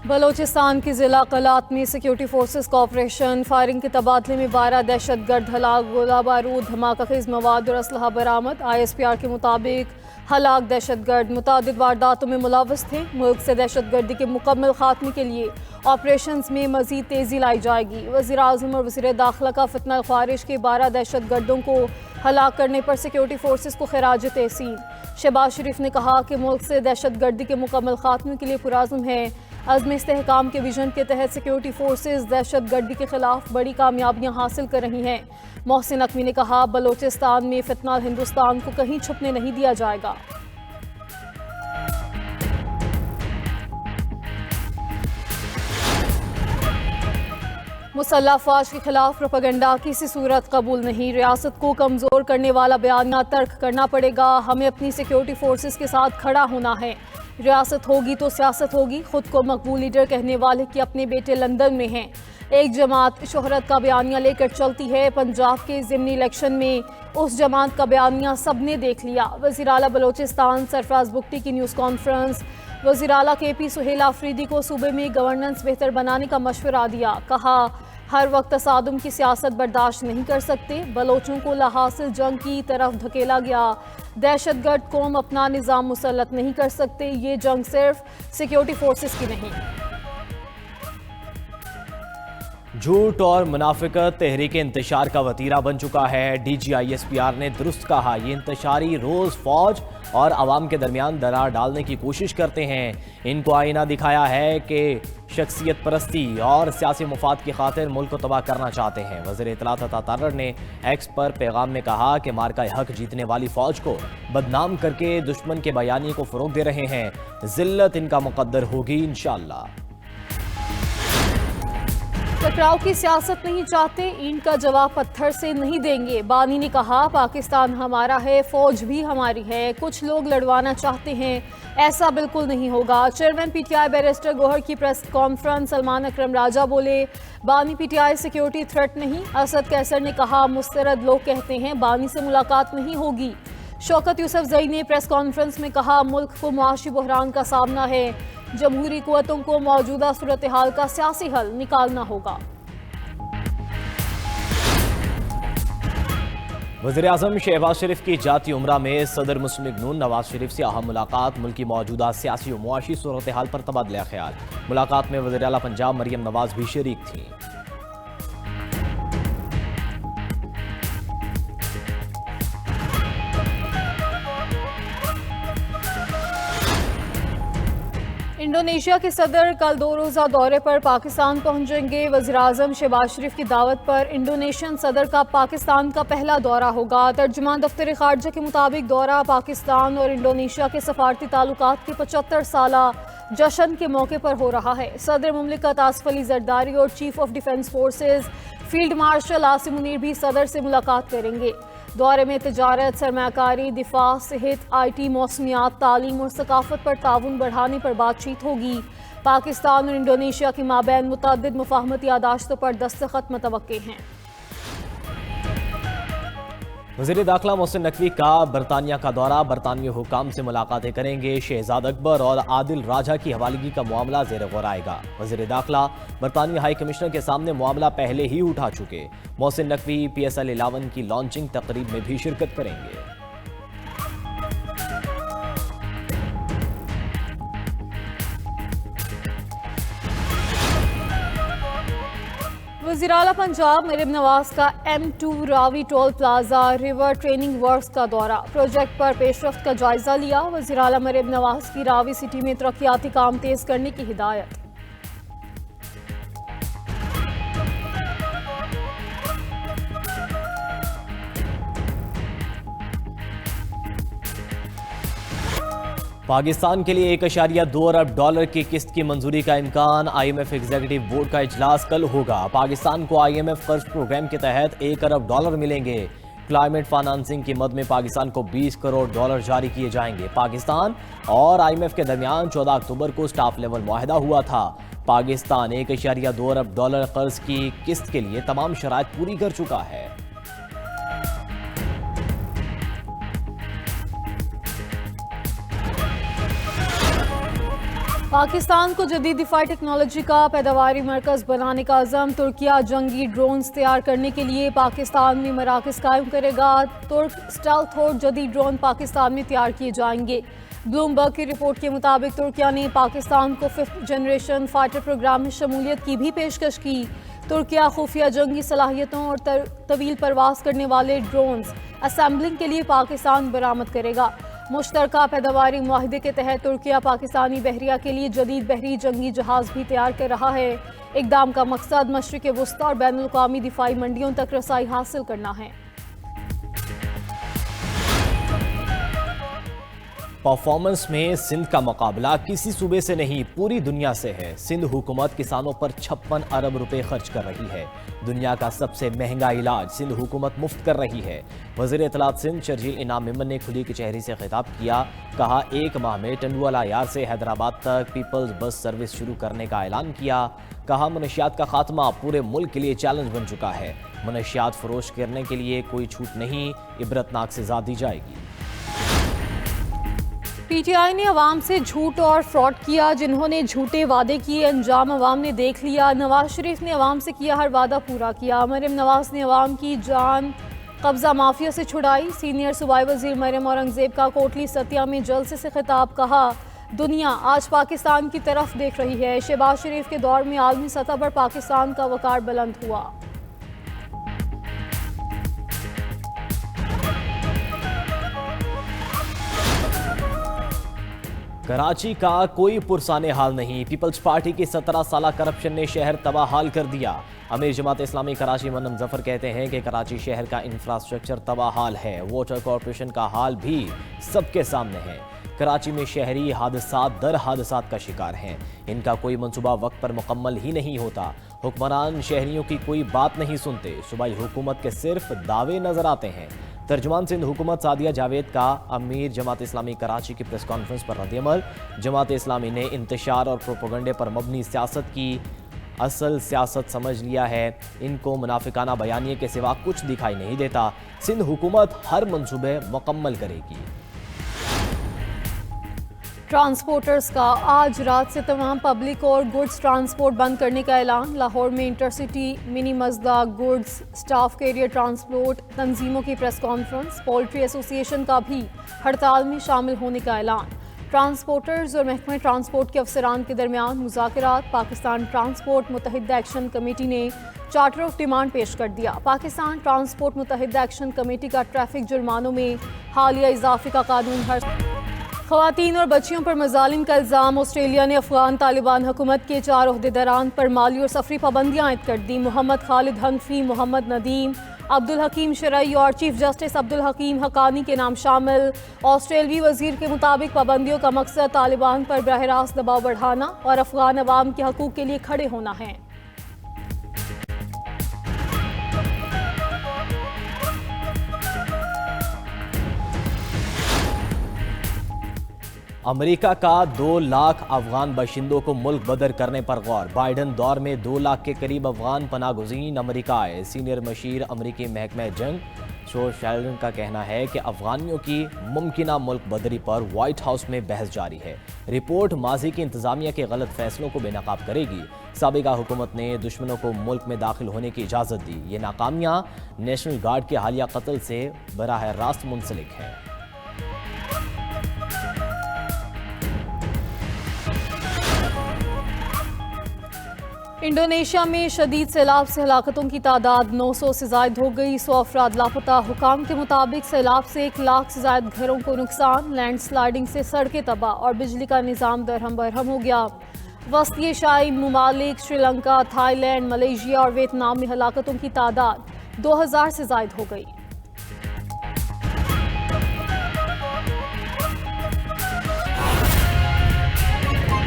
بلوچستان کی ضلع قلات میں سیکیورٹی فورسز کا آپریشن، فائرنگ کے تبادلے میں 12 دہشت گرد ہلاک، گولہ بارود، دھماکہ خیز مواد اور اسلحہ برآمد۔ ISPR کے مطابق ہلاک دہشت گرد متعدد وارداتوں میں ملوث تھے۔ ملک سے دہشت گردی کے مکمل خاتمے کے لیے آپریشنز میں مزید تیزی لائی جائے گی۔ وزیر اعظم اور وزیر داخلہ کا فتنہ خارج کے 12 دہشت گردوں کو ہلاک کرنے پر سیکیورٹی فورسز کو خراج تحسین۔ شہباز شریف نے کہا کہ ملک سے دہشت گردی کے مکمل خاتمے کے لیے پرعزم ہے۔ عزم استحکام کے ویژن کے تحت سیکیورٹی فورسز دہشت گردی کے خلاف بڑی کامیابیاں حاصل کر رہی ہیں۔ محسن نقوی نے کہا بلوچستان میں فتنہ ہندوستان کو کہیں چھپنے نہیں دیا جائے گا۔ مسلح افواج کے خلاف پروپیگنڈا کسی صورت قبول نہیں، ریاست کو کمزور کرنے والا بیانیہ ترک کرنا پڑے گا، ہمیں اپنی سیکیورٹی فورسز کے ساتھ کھڑا ہونا ہے۔ ریاست ہوگی تو سیاست ہوگی، خود کو مقبول لیڈر کہنے والے کے اپنے بیٹے لندن میں ہیں۔ ایک جماعت شہرت کا بیانیہ لے کر چلتی ہے، پنجاب کے ضمنی الیکشن میں اس جماعت کا بیانیہ سب نے دیکھ لیا۔ وزیر اعلیٰ بلوچستان سرفراز بگٹی کی نیوز کانفرنس۔ وزیر اعلیٰ KP سہیل آفریدی کو صوبے میں گورننس بہتر بنانے کا مشورہ دیا، کہا ہر وقت تصادم کی سیاست برداشت نہیں کر سکتے، بلوچوں کو لاحاصل جنگ کی طرف دھکیلا گیا، دہشت گرد قوم اپنا نظام مسلط نہیں کر سکتے، یہ جنگ صرف سیکیورٹی فورسز کی نہیں۔ جھوٹ اور منافقت تحریک انتشار کا وتیرہ بن چکا ہے۔ DG ISPR نے درست کہا، یہ انتشاری روز فوج اور عوام کے درمیان درار ڈالنے کی کوشش کرتے ہیں۔ ان کو آئینہ دکھایا ہے کہ شخصیت پرستی اور سیاسی مفاد کی خاطر ملک کو تباہ کرنا چاہتے ہیں۔ وزیر اطلاعات عطا تارڑ نے ایکس پر پیغام میں کہا کہ مارکہ حق جیتنے والی فوج کو بدنام کر کے دشمن کے بیانیے کو فروغ دے رہے ہیں، ذلت ان کا مقدر ہوگی انشاءاللہ۔ ٹکراؤ کی سیاست نہیں چاہتے، اینٹ کا جواب پتھر سے نہیں دیں گے۔ بانی نے کہا پاکستان ہمارا ہے، فوج بھی ہماری ہے، کچھ لوگ لڑوانا چاہتے ہیں، ایسا بالکل نہیں ہوگا۔ چیئرمین PTI بیرسٹر گوہر کی پریس کانفرنس، سلمان اکرم راجہ بولے بانی PTI سیکیورٹی تھریٹ نہیں۔ اسد کیسر نے کہا مسترد لوگ کہتے ہیں بانی سے ملاقات نہیں ہوگی۔ شوکت یوسف زئی نے پریس کانفرنس میں کہا ملک کو معاشی بحران کا سامنا ہے، جمہوری قوتوں کو موجودہ صورتحال کا سیاسی حل نکالنا ہوگا۔ وزیر اعظم شہباز شریف کی جاتی عمرہ میں صدر مسلم لیگ نون نواز شریف سے اہم ملاقات، ملکی موجودہ سیاسی و معاشی صورتحال پر تبادلہ خیال۔ ملاقات میں وزیر اعلیٰ پنجاب مریم نواز بھی شریک تھیں۔ انڈونیشیا کے صدر کل 2 روزہ دورے پر پاکستان پہنچیں گے۔ وزیر اعظم شہباز شریف کی دعوت پر انڈونیشین صدر کا پاکستان کا پہلا دورہ ہوگا۔ ترجمان دفتر خارجہ کے مطابق دورہ پاکستان اور انڈونیشیا کے سفارتی تعلقات کے 75 سالہ جشن کے موقع پر ہو رہا ہے۔ صدر مملکت آصف علی زرداری اور chief of defence forces field marshal Asim Munir بھی صدر سے ملاقات کریں گے۔ دورے میں تجارت، سرمایہ کاری، دفاع، صحت، IT، موسمیات، تعلیم اور ثقافت پر تعاون بڑھانے پر بات چیت ہوگی۔ پاکستان اور انڈونیشیا کے مابین متعدد مفاہمتی یادداشتوں پر دستخط متوقع ہیں۔ وزیر داخلہ محسن نقوی کا برطانیہ کا دورہ، برطانوی حکام سے ملاقاتیں کریں گے۔ شہزاد اکبر اور عادل راجہ کی حوالگی کا معاملہ زیر غور آئے گا۔ وزیر داخلہ برطانوی ہائی کمشنر کے سامنے معاملہ پہلے ہی اٹھا چکے۔ محسن نقوی PSL 11 کی لانچنگ تقریب میں بھی شرکت کریں گے۔ وزیر اعلیٰ پنجاب مریم نواز کا M2 Ravi toll plaza river training works کا دورہ، پروجیکٹ پر پیش رفت کا جائزہ لیا۔ وزیر اعلیٰ مریم نواز کی راوی سٹی میں ترقیاتی کام تیز کرنے کی ہدایت۔ پاکستان کے لیے $1.2 ارب کی قسط کی منظوری کا امکان، IMF ایگزیکٹو بورڈ کا اجلاس کل ہوگا۔ پاکستان کو IMF قرض پروگرام کے تحت $1 ارب ملیں گے۔ کلائمیٹ فائنانسنگ کی مد میں پاکستان کو $20 کروڑ جاری کیے جائیں گے۔ پاکستان اور IMF کے درمیان 14 اکتوبر کو سٹاف لیول معاہدہ ہوا تھا۔ پاکستان $1.2 ارب قرض کی قسط کے لیے تمام شرائط پوری کر چکا ہے۔ پاکستان کو جدید دفاعی ٹیکنالوجی کا پیداواری مرکز بنانے کا عزم، ترکیہ جنگی ڈرونز تیار کرنے کے لیے پاکستان میں مراکز قائم کرے گا، ترک اسٹیلتھ اور جدید ڈرون پاکستان میں تیار کیے جائیں گے۔ بلومبرگ کی رپورٹ کے مطابق ترکیہ نے پاکستان کو 5th جنریشن فائٹر پروگرام میں شمولیت کی بھی پیشکش کی۔ ترکیہ خفیہ جنگی صلاحیتوں اور طویل پرواز کرنے والے ڈرونز اسمبلنگ کے لیے پاکستان برآمد کرے گا۔ مشترکہ پیداواری معاہدے کے تحت ترکیہ پاکستانی بحریہ کے لیے جدید بحری جنگی جہاز بھی تیار کر رہا ہے۔ اقدام کا مقصد مشرق وسطی اور بین الاقوامی دفاعی منڈیوں تک رسائی حاصل کرنا ہے۔ پرفارمنس میں سندھ کا مقابلہ کسی صوبے سے نہیں پوری دنیا سے ہے۔ سندھ حکومت کسانوں پر 56 ارب روپے خرچ کر رہی ہے۔ دنیا کا سب سے مہنگا علاج سندھ حکومت مفت کر رہی ہے۔ وزیر اطلاعات سندھ شرجیل انعام ممن نے کھلی کچہری سے خطاب کیا، کہا 1 ماہ میں ٹنڈوالا یار سے حیدرآباد تک پیپلز بس سروس شروع کرنے کا اعلان کیا۔ کہا منشیات کا خاتمہ پورے ملک کے لیے چیلنج بن چکا ہے۔ منشیات فروش کرنے کے لیے کوئی چھوٹ نہیں، عبرتناک سزا دی جائے گی۔ پی ٹی آئی نے عوام سے جھوٹ اور فراڈ کیا، جنہوں نے جھوٹے وعدے کیے انجام عوام نے دیکھ لیا۔ نواز شریف نے عوام سے کیا ہر وعدہ پورا کیا۔ مریم نواز نے عوام کی جان قبضہ مافیا سے چھڑائی۔ سینئر صوبائی وزیر مریم اورنگزیب کا کوٹلی ستیا میں جلسے سے خطاب، کہا دنیا آج پاکستان کی طرف دیکھ رہی ہے۔ شہباز شریف کے دور میں عالمی سطح پر پاکستان کا وقار بلند ہوا۔ کراچی کا کوئی پرسان حال نہیں، پیپلز پارٹی کی 17 سالہ کرپشن نے شہر تباہ حال کر دیا۔ امیر جماعت اسلامی کراچی منم ظفر کہتے ہیں کہ کراچی شہر کا انفراسٹرکچر تباہ حال ہے، واٹر کارپوریشن کا حال بھی سب کے سامنے ہے۔ کراچی میں شہری حادثات در حادثات کا شکار ہیں، ان کا کوئی منصوبہ وقت پر مکمل ہی نہیں ہوتا۔ حکمران شہریوں کی کوئی بات نہیں سنتے، صوبائی حکومت کے صرف دعوے نظر آتے ہیں۔ ترجمان سندھ حکومت سعدیہ جاوید کا امیر جماعت اسلامی کراچی کی پریس کانفرنس پر رد عمل، جماعت اسلامی نے انتشار اور پروپیگنڈے پر مبنی سیاست کی اصل سیاست سمجھ لیا ہے، ان کو منافقانہ بیانیے کے سوا کچھ دکھائی نہیں دیتا۔ سندھ حکومت ہر منصوبے مکمل کرے گی۔ ٹرانسپورٹرز کا آج رات سے تمام پبلک اور گڈز ٹرانسپورٹ بند کرنے کا اعلان۔ لاہور میں intercity mini Mazda goods staff carrier transport تنظیموں کی پریس کانفرنس، پولٹری ایسوسی ایشن کا بھی ہڑتال میں شامل ہونے کا اعلان۔ ٹرانسپورٹرز اور محکمہ ٹرانسپورٹ کے افسران کے درمیان مذاکرات۔ پاکستان ٹرانسپورٹ متحدہ ایکشن کمیٹی نے چارٹر آف ڈیمانڈ پیش کر دیا۔ پاکستان ٹرانسپورٹ متحدہ ایکشن کمیٹی کا ٹریفک جرمانوں میں حالیہ اضافے کا قانون خواتین اور بچیوں پر مظالم کا الزام۔ آسٹریلیا نے افغان طالبان حکومت کے 4 عہدیداران پر مالی اور سفری پابندیاں عائد کر دی۔ محمد خالد حنفی، محمد ندیم، عبدالحکیم شرعی اور چیف جسٹس عبدالحکیم حقانی کے نام شامل۔ آسٹریلوی وزیر کے مطابق پابندیوں کا مقصد طالبان پر براہ راست دباؤ بڑھانا اور افغان عوام کے حقوق کے لیے کھڑے ہونا ہے۔ امریکہ کا 2 لاکھ افغان باشندوں کو ملک بدر کرنے پر غور۔ بائیڈن دور میں 2 لاکھ کے قریب افغان پناہ گزین امریکہ آئے۔ سینئر مشیر امریکی محکمہ جنگ شو شیلڈن کا کہنا ہے کہ افغانیوں کی ممکنہ ملک بدری پر وائٹ ہاؤس میں بحث جاری ہے۔ رپورٹ ماضی کی انتظامیہ کے غلط فیصلوں کو بے نقاب کرے گی۔ سابقہ حکومت نے دشمنوں کو ملک میں داخل ہونے کی اجازت دی۔ یہ ناکامیاں نیشنل گارڈ کے حالیہ قتل سے براہ راست منسلک ہیں۔ انڈونیشیا میں شدید سیلاب سے ہلاکتوں کی تعداد 900 سے زائد ہو گئی، 100 افراد لاپتہ۔ حکام کے مطابق سیلاب سے 1 لاکھ سے زائد گھروں کو نقصان، لینڈ سلائیڈنگ سے سڑکیں تباہ اور بجلی کا نظام درہم برہم ہو گیا۔ وسط ایشیائی ممالک Sri Lanka, Thai land, Malaysia اور ویتنام میں ہلاکتوں کی تعداد 2000 سے زائد ہو گئی۔